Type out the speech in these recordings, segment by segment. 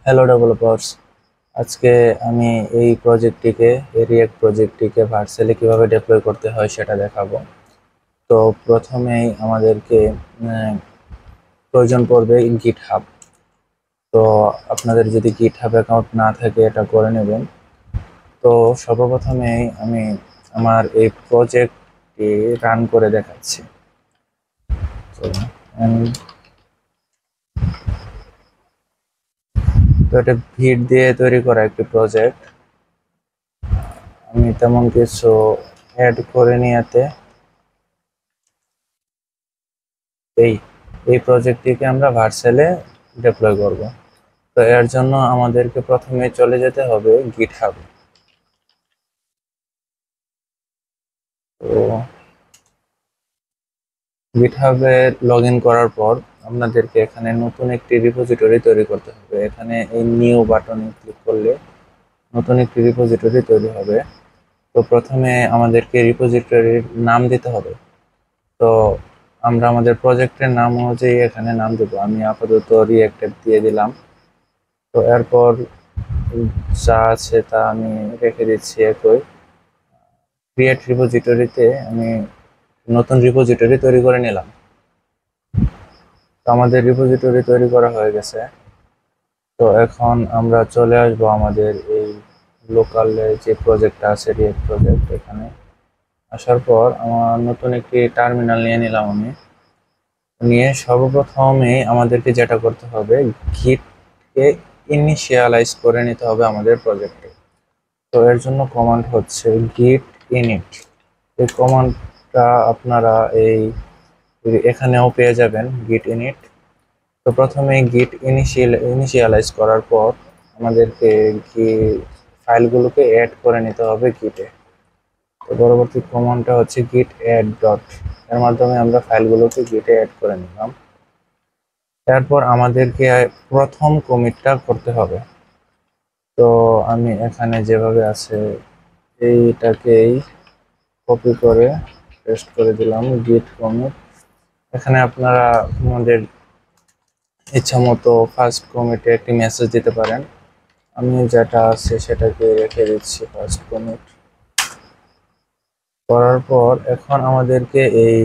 Hello developers. আজকে আমি এই রিয়েক্ট প্রজেক্টটিকে ভার্সেলে কিভাবে ডিপ্লয় করতে হয় সেটা দেখাবো। তো প্রথমেই আমাদেরকে প্রয়োজন পড়বে গিটহাব। তো আপনাদের যদি গিটহাব অ্যাকাউন্ট না থাকে এটা করে নেবেন। তো সর্বপ্রথমেই আমি আমার এই প্রজেক্টটি রান করে দেখাচ্ছি। তো এটা ভিট দিয়ে তৈরি করা একটি প্রজেক্ট। আমি তেমন কিছু অ্যাড করে নিয়ে এই এই প্রজেক্টটিকে আমরা ভার্সেলে ডিপ্লয় করব। তো এর জন্য আমাদেরকে প্রথমে চলে যেতে হবে গিটহাবে। তো গিটহাবে লগ ইন করার পর আপনাদেরকে এখানে নতুন একটি রিপোজিটরি তৈরি করতে হবে। এখানে এই নিউ বাটনে ক্লিক করলে নতুন একটি রিপোজিটরি তৈরি হবে। তো প্রথমে আমাদেরকে রিপোজিটরির নাম দিতে হবে। তো আমরা আমাদের প্রজেক্টের নাম অনুযায়ী এখানে নাম দেবো। আমি আপাতত রিঅ্যাক্ট দিয়ে দিলাম। তো এরপর যা আছে তা আমি রেখে দিচ্ছি একই। ক্রিয়েট রিপোজিটরিতে আমি নতুন রিপোজিটরি তৈরি করে নিলাম। তো আমাদের রিপোজিটরি তৈরি করা হয়ে গেছে। তো এখন আমরা চলে আসবো আমাদের এই লোকালে যে প্রজেক্টটা আছে রিয়েক্ট প্রজেক্ট, এখানে আসার পর আমার নতুন একটি টার্মিনাল নিয়ে নিলাম। আমি নিয়ে সর্বপ্রথমে আমাদেরকে যেটা করতে হবে, গিটকে ইনিশিয়ালাইজ করে নিতে হবে আমাদের প্রজেক্টে। তো এর জন্য কমান্ড হচ্ছে git init। এই কমান্ডটা আপনারা এখানেও পেয়ে যাবেন, git init। তো প্রথমে git ইনিশিয়ালাইজ করার পর আমাদেরকে ফাইলগুলোকে অ্যাড করে নিতে হবে গিটে। তো পরবর্তী কমান্ডটা হচ্ছে git add dot। এর মাধ্যমে আমরা ফাইলগুলোকে গিটে অ্যাড করে নিলাম। তারপর আমাদেরকে প্রথম কমিটটা করতে হবে। তো আমি এখানে যেভাবে আছে এইটাকেই কপি করে পেস্ট করে দিলাম গিট কমিট। এখানে আপনারা আমাদের ইচ্ছা মতো ফার্স্ট কমিটে একটি মেসেজ দিতে পারেন। আমি যেটা আছে সেটাকে রেখে দিচ্ছি ফার্স্ট কমিট করার পর। এখন আমাদেরকে এই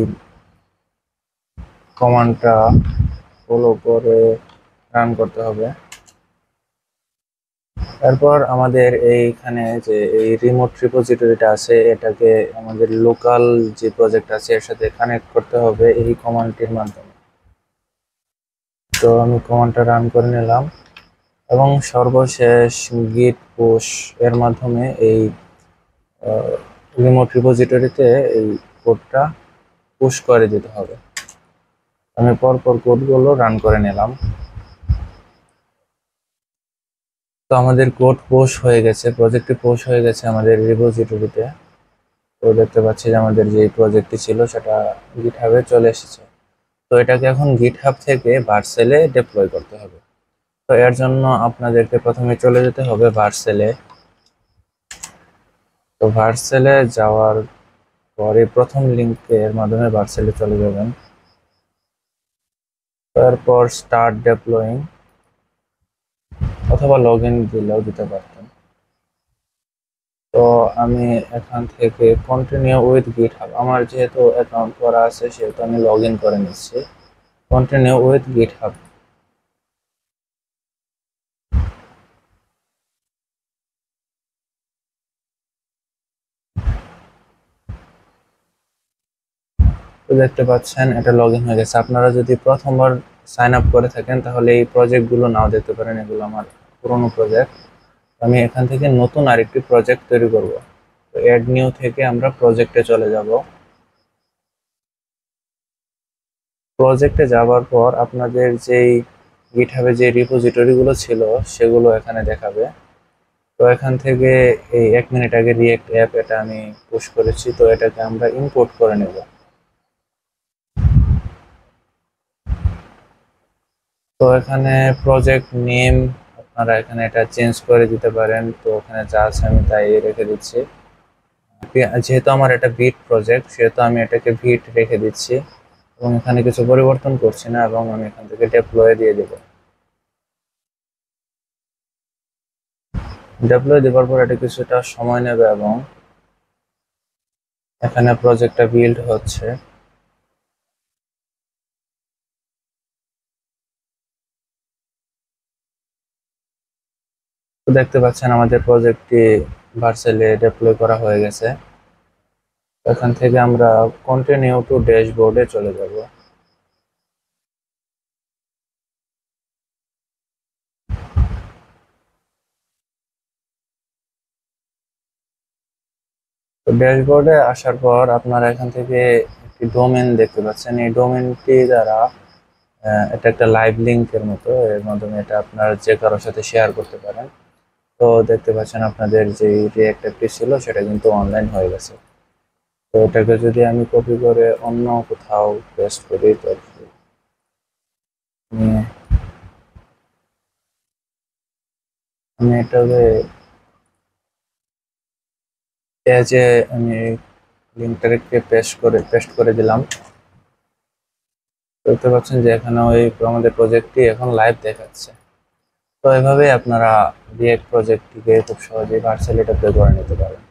কমান্ডটা ফলো করে রান করতে হবে। তারপর আমাদের এইখানে যে এই রিমোট রিপোজিটরিটা আছে এটাকে আমাদের লোকাল যে প্রজেক্ট আছে এর সাথে কানেক্ট করতে হবে এই কমান্ডটির মাধ্যমে। তো আমি কমান্ডটা রান করে নিলাম এবং সর্বশেষ গিট পুশ এর মাধ্যমে এই রিমোট রিপোজিটরিতে এই কোডটা পুশ করে দিতে হবে। আমি পরপর কোডগুলো রান করে নিলাম। তো আমাদের কোড পুশ হয়ে গেছে, প্রজেক্টটি পুশ হয়ে গেছে আমাদের রিপোজিটরিতে। তো দেখতে পাচ্ছি যে আমাদের যে প্রজেক্টটি ছিল সেটা গিটহাবে চলে এসেছে। তো এটাকে এখন গিটহাব থেকে ভার্সেলে ডিপ্লয় করতে হবে। তো এর জন্য আপনাদেরকে প্রথমে চলে যেতে হবে ভার্সেলে। তো ভার্সেলে যাওয়ার পরে প্রথম লিঙ্কের মাধ্যমে ভার্সেলে চলে যাবেন। তারপর স্টার্ট ডিপ্লয়িং অথবা লগ ইন দিলেও দিতে পারতেন। তো আমি এখান থেকে কন্টিনিউ উইথ গিটহাব, আমার যেহেতু অ্যাকাউন্ট করা আছে সেহেতু আমি লগ ইন করে নিচ্ছি। Continue with GitHub. তো দেখতে পাচ্ছেন এটা লগ ইন হয়ে গেছে। আপনারা যদি প্রথমবার সাইন আপ করে থাকেন তাহলে এই প্রজেক্টগুলো নাও দেখতে পারেন, এগুলো আমার পুরোনো প্রজেক্ট। আমি এখান থেকে নতুন আরেকটি প্রজেক্ট তৈরি করব। তো অ্যাড নিউ থেকে আমরা প্রজেক্টে চলে যাব। প্রজেক্টে যাওয়ার পর আপনাদের যেই গিটহাবে যে রিপোজিটরিগুলো ছিল সেগুলো এখানে দেখাবে। তো এখান থেকে এই 1 মিনিট আগে রিয়েক্ট অ্যাপ এটা আমি পুশ করেছি, তো এটাকে আমরা ইম্পোর্ট করে নেব। তো এখানে প্রজেক্ট নেম আপনারা এখানে এটা চেঞ্জ করে দিতে পারেন। তো ওখানে যা আছে আমি তাই রেখে দিচ্ছি। যেহেতু আমার এটা ভিট প্রজেক্ট সেহেতু আমি এটাকে ভিট রেখে দিচ্ছি এবং এখানে কিছু পরিবর্তন করছি না এবং আমি এখান থেকে ডিপ্লয় দিয়ে দেবো। ডেপ্লয় দেওয়ার পর এটা কিছুটা সময় নেবে এবং এখানে প্রজেক্টটা বিল্ড হচ্ছে। তো দেখতে পাচ্ছেন আমাদের প্রজেক্টটি ভার্সেলে ডেপ্লয় করা হয়ে গেছে। এখান থেকে আমরা কন্টিনিউ টু ড্যাশবোর্ডে চলে যাব। তো ড্যাশবোর্ডে আসার পর আপনারা এখান থেকে একটি ডোমেন দেখতে পাচ্ছেন। এই ডোমেনটি দ্বারা এটা একটা লাইভ লিঙ্কের মতো, এর মাধ্যমে এটা আপনার যে কারোর সাথে শেয়ার করতে পারেন। তো দেখতে পাচ্ছেন আপনাদের যে রিঅ্যাক্ট অ্যাপটি ছিল সেটা কিন্তু অনলাইন হয়ে গেছে। তো এটাকে যদি আমি কপি করে অন্য কোথাও পেস্ট করি, তো আমি আমি এটাকে পেজে আমি লিঙ্কটাকে পেস্ট করে দিলাম। দেখতে পাচ্ছেন যে এখানে ওই আমাদের প্রজেক্টটি এখন লাইভ দেখাচ্ছে। তো এভাবে আপনারা রিয়েক্ট প্রজেক্টটিকে খুব সহজেই ভার্চুয়ালি ডেপ্লয় করে নিতে পারেন।